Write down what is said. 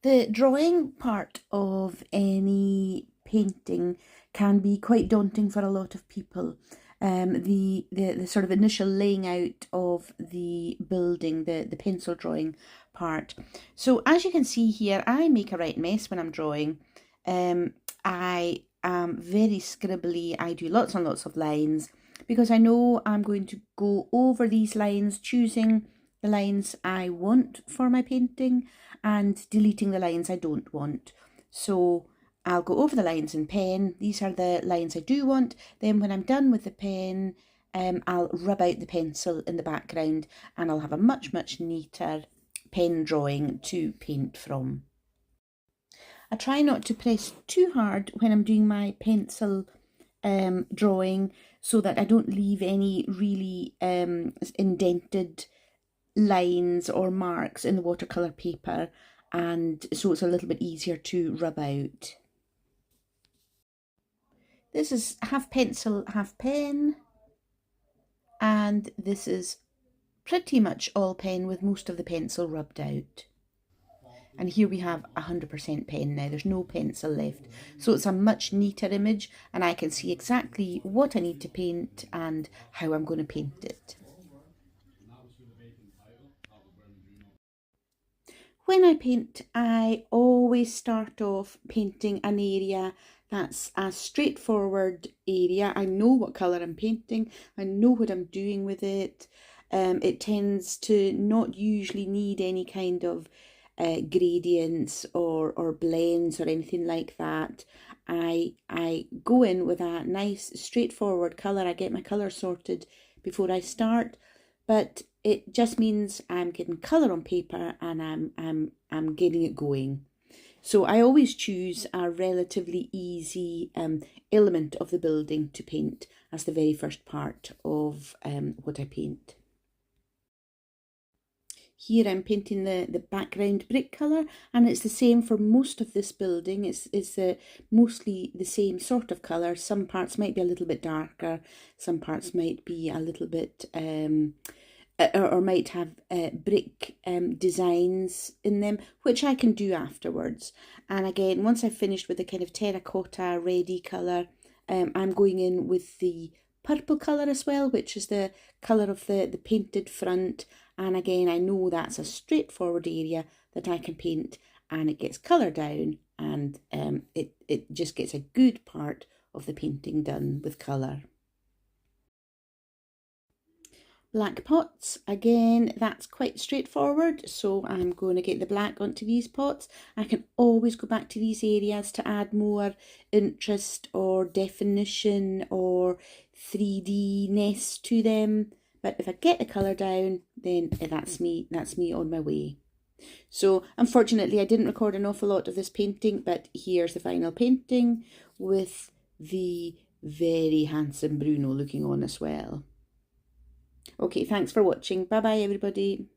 The drawing part of any painting can be quite daunting for a lot of people. The sort of initial laying out of the building, the pencil drawing part. So as you can see here, I make a right mess when I'm drawing. Um, I am very scribbly. I do lots and lots of lines because I know I'm going to go over these lines, choosing the lines I want for my painting and deleting the lines I don't want. So I'll go over the lines in pen. These are the lines I do want. Then when I'm done with the pen, I'll rub out the pencil in the background and I'll have a much, much neater pen drawing to paint from. I try not to press too hard when I'm doing my pencil drawing so that I don't leave any really indented lines or marks in the watercolour paper, and so it's a little bit easier to rub out. This is half pencil, half pen, and this is pretty much all pen with most of the pencil rubbed out. And here we have 100% pen now, there's no pencil left. So it's a much neater image and I can see exactly what I need to paint and how I'm going to paint it. When I paint, I always start off painting an area that's a straightforward area. I know what colour I'm painting, I know what I'm doing with it. It tends to not usually need any kind of gradients or blends or anything like that. I go in with a nice straightforward colour. I get my colour sorted before I start, but it just means I'm getting colour on paper and I'm getting it going. So I always choose a relatively easy element of the building to paint as the very first part of what I paint. Here I'm painting the background brick colour, and it's the same for most of this building. It's mostly the same sort of colour. Some parts might be a little bit darker, some parts might be a little bit or might have brick designs in them, which I can do afterwards. And again, once I've finished with the kind of terracotta reddy colour, I'm going in with the purple colour as well, which is the colour of the painted front. And again, I know that's a straightforward area that I can paint, and it gets colour down, and it just gets a good part of the painting done with colour. Black pots, again, that's quite straightforward, so I'm going to get the black onto these pots. I can always go back to these areas to add more interest or definition or 3D-ness to them, but if I get the colour down, then that's me on my way. So unfortunately I didn't record an awful lot of this painting, but here's the final painting with the very handsome Bruno looking on as well. Okay, thanks for watching. Bye bye everybody.